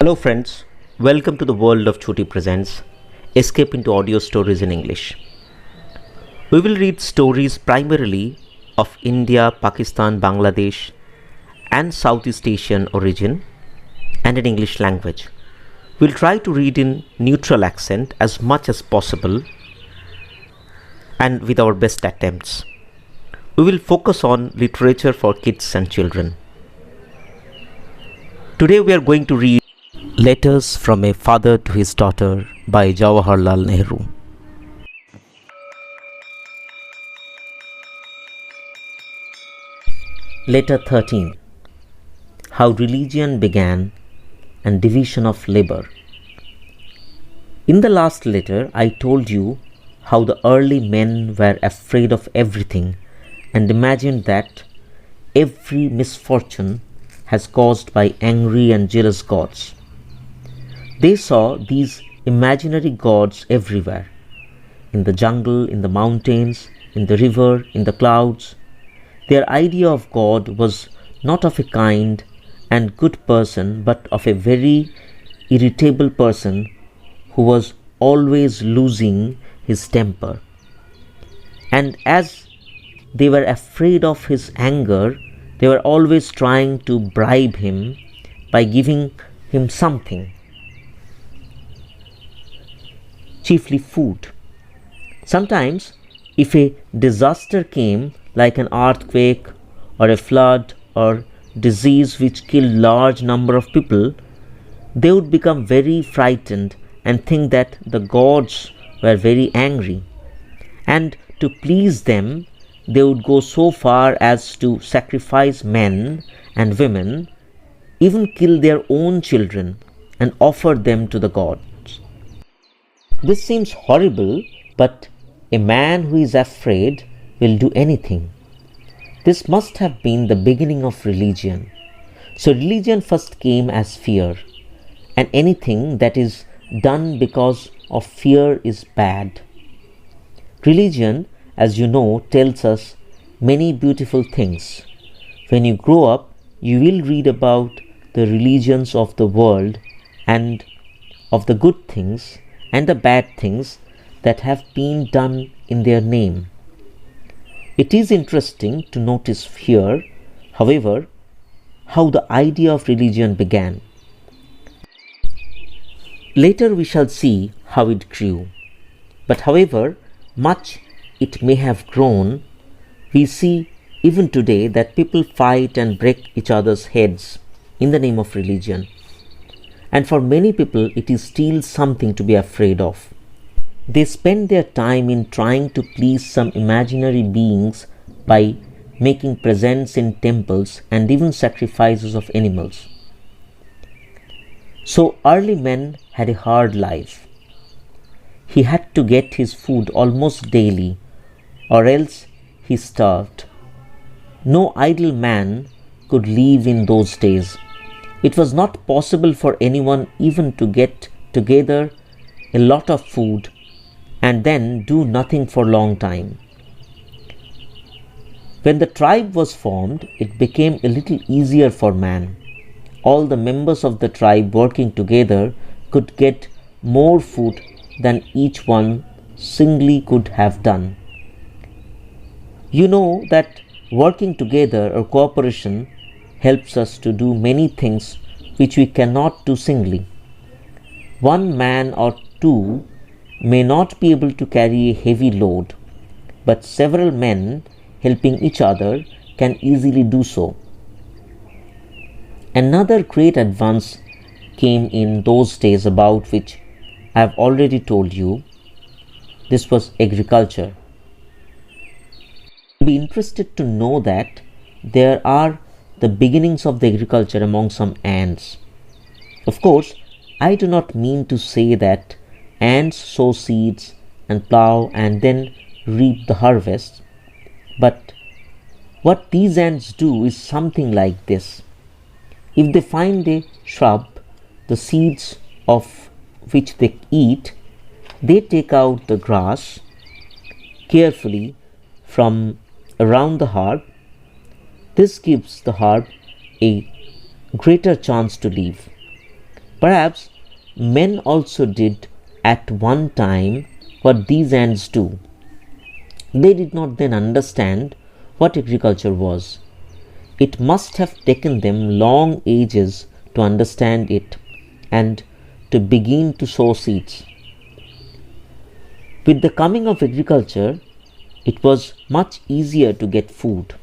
Hello friends, welcome to the world of Chhuti Presents Escape into Audio Stories in English. We will read stories primarily of India, Pakistan, Bangladesh and Southeast Asian origin and in English language. We'll try to read in neutral accent as much as possible and with our best attempts. We will focus on literature for kids and children. Today we are going to read Letters from a Father to His Daughter by Jawaharlal Nehru. Letter 13. How Religion Began and Division of Labor. In the last letter, I told you how the early men were afraid of everything and imagined that every misfortune has caused by angry and jealous gods. They saw these imaginary gods everywhere, in the jungle, in the mountains, in the river, in the clouds. Their idea of God was not of a kind and good person, but of a very irritable person who was always losing his temper. And as they were afraid of his anger, they were always trying to bribe him by giving him something. Chiefly food. Sometimes, if a disaster came, like an earthquake or a flood or disease which killed large number of people, they would become very frightened and think that the gods were very angry. And to please them, they would go so far as to sacrifice men and women, even kill their own children and offer them to the gods. This seems horrible, but a man who is afraid will do anything. This must have been the beginning of religion. So religion first came as fear, and anything that is done because of fear is bad. Religion, as you know, tells us many beautiful things. When you grow up, you will read about the religions of the world and of the good things and the bad things that have been done in their name. It is interesting to notice here, however, how the idea of religion began. Later we shall see how it grew. But however much it may have grown, we see even today that people fight and break each other's heads in the name of religion. And for many people, it is still something to be afraid of. They spend their time in trying to please some imaginary beings by making presents in temples and even sacrifices of animals. So early men had a hard life. He had to get his food almost daily, or else he starved. No idle man could live in those days. It was not possible for anyone even to get together a lot of food and then do nothing for a long time. When the tribe was formed, it became a little easier for man. All the members of the tribe working together could get more food than each one singly could have done. You know that working together or cooperation helps us to do many things which we cannot do singly. One man or two may not be able to carry a heavy load, but several men helping each other can easily do so. Another great advance came in those days about which I have already told you. This was agriculture. Be interested to know that there are the beginnings of the agriculture among some ants. Of course, I do not mean to say that ants sow seeds and plow and then reap the harvest, but what these ants do is something like this. If they find a shrub, the seeds of which they eat, they take out the grass carefully from around the herb. This gives the herb a greater chance to live. Perhaps men also did at one time what these ants do. They did not then understand what agriculture was. It must have taken them long ages to understand it and to begin to sow seeds. With the coming of agriculture, it was much easier to get food.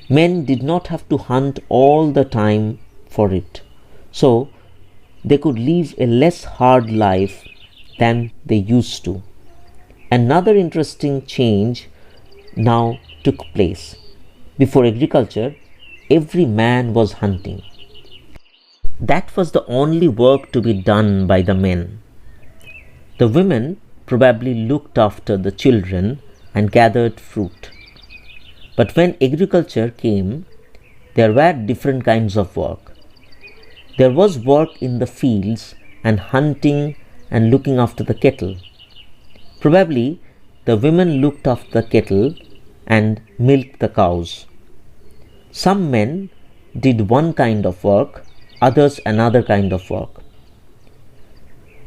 Men did not have to hunt all the time for it, so they could live a less hard life than they used to. Another interesting change now took place. Before agriculture, every man was hunting. That was the only work to be done by the men. The women probably looked after the children and gathered fruit. But when agriculture came, there were different kinds of work. There was work in the fields and hunting and looking after the cattle. Probably the women looked after the cattle and milked the cows. Some men did one kind of work, others another kind of work.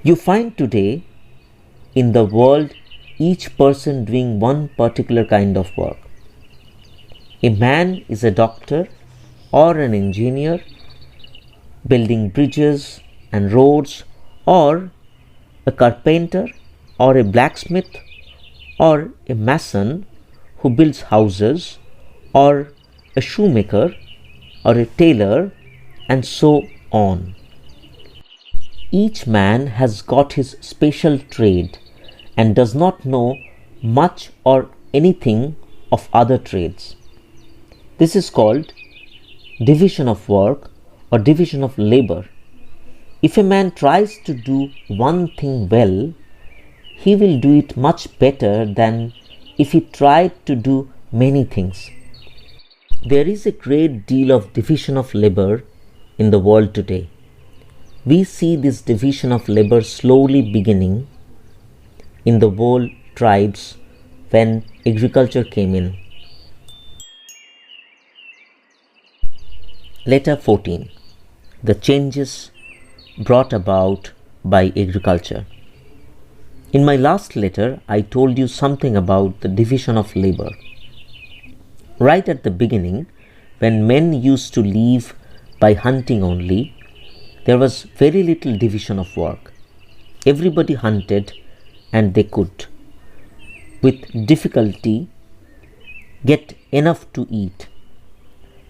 You find today in the world each person doing one particular kind of work. A man is a doctor or an engineer, building bridges and roads, or a carpenter or a blacksmith or a mason who builds houses, or a shoemaker or a tailor, and so on. Each man has got his special trade and does not know much or anything of other trades. This is called division of work or division of labor. If a man tries to do one thing well, he will do it much better than if he tried to do many things. There is a great deal of division of labor in the world today. We see this division of labor slowly beginning in the whole tribes when agriculture came in. Letter 14. The changes brought about by agriculture. In my last letter, I told you something about the division of labor. Right at the beginning, when men used to live by hunting only, there was very little division of work. Everybody hunted and they could, with difficulty, get enough to eat.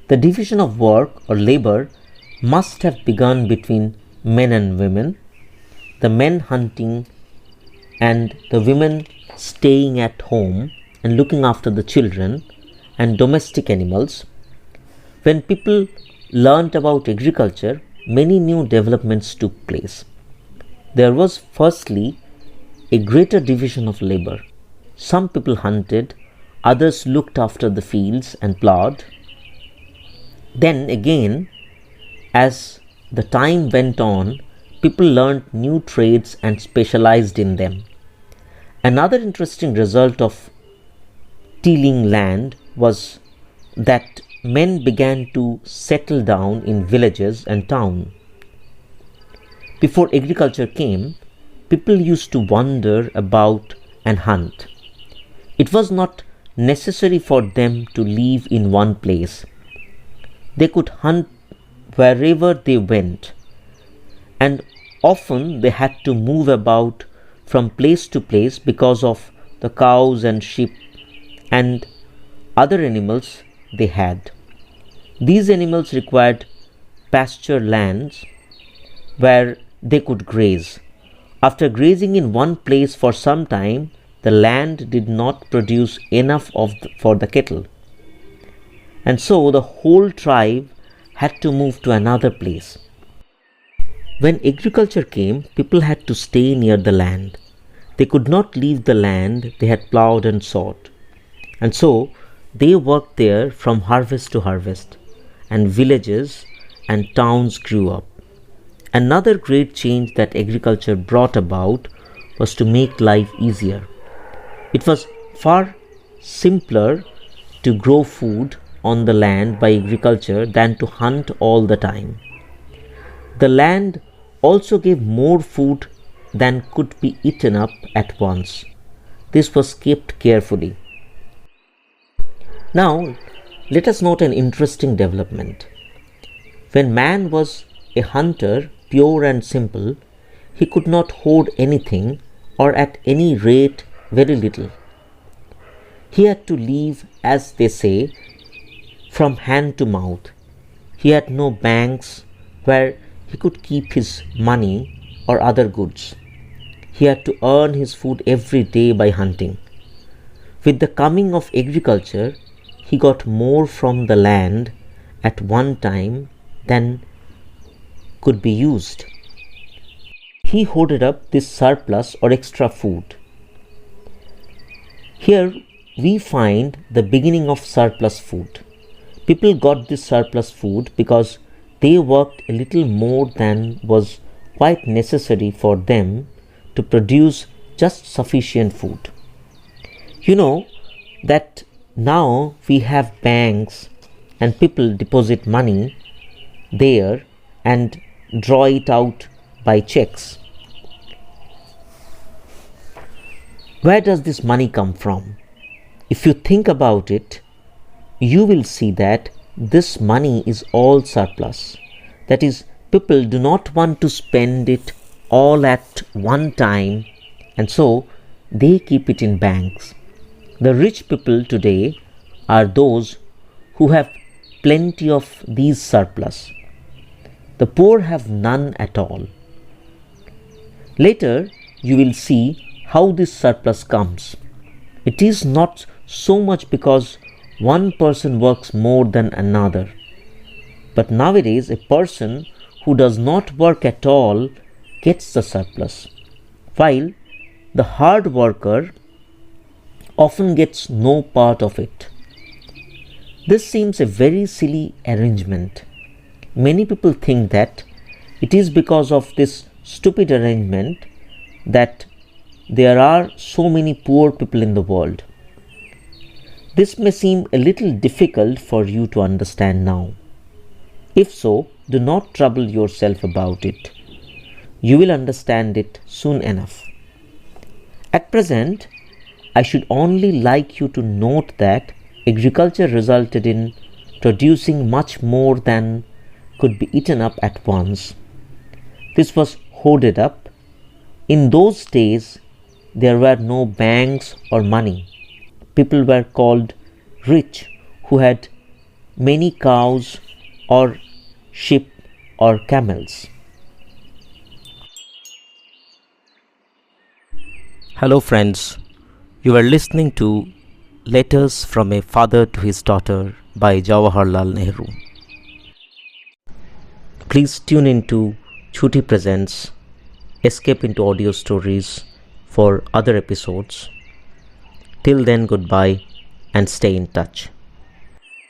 The division of work or labor must have begun between men and women, the men hunting and the women staying at home and looking after the children and domestic animals. When people learnt about agriculture, many new developments took place. There was firstly a greater division of labor. Some people hunted, others looked after the fields and plowed. Then again, as the time went on, people learned new trades and specialized in them. Another interesting result of tilling land was that men began to settle down in villages and towns. Before agriculture came, people used to wander about and hunt. It was not necessary for them to live in one place. They could hunt wherever they went, and often they had to move about from place to place because of the cows and sheep and other animals they had. These animals required pasture lands where they could graze. After grazing in one place for some time, the land did not produce enough for the cattle, and so the whole tribe had to move to another place. When agriculture came, people had to stay near the land. They could not leave the land they had plowed and sowed, and so they worked there from harvest to harvest, and villages and towns grew up. Another great change that agriculture brought about was to make life easier. It was far simpler to grow food on the land by agriculture than to hunt all the time. The land also gave more food than could be eaten up at once. This was kept carefully. Now, let us note an interesting development. When man was a hunter, pure and simple, he could not hoard anything, or at any rate very little. He had to live, as they say, from hand to mouth. He had no banks where he could keep his money or other goods. He had to earn his food every day by hunting. With the coming of agriculture, he got more from the land at one time than could be used. He hoarded up this surplus or extra food. Here we find the beginning of surplus food. People got this surplus food because they worked a little more than was quite necessary for them to produce just sufficient food. You know that now we have banks and people deposit money there and draw it out by checks. Where does this money come from? If you think about it, you will see that this money is all surplus. That is, people do not want to spend it all at one time, and so they keep it in banks. The rich people today are those who have plenty of these surplus. The poor have none at all. Later, you will see how this surplus comes. It is not so much because one person works more than another, but nowadays a person who does not work at all gets the surplus, while the hard worker often gets no part of it. This seems a very silly arrangement. Many people think that it is because of this stupid arrangement that there are so many poor people in the world. This may seem a little difficult for you to understand now. If so, do not trouble yourself about it. You will understand it soon enough. At present, I should only like you to note that agriculture resulted in producing much more than could be eaten up at once. This was hoarded up. In those days, there were no banks or money. People were called rich who had many cows or sheep or camels. Hello friends, you are listening to Letters from a Father to His Daughter by Jawaharlal Nehru. Please tune into Chhuti Presents Escape into Audio Stories for other episodes. Till then, goodbye and stay in touch.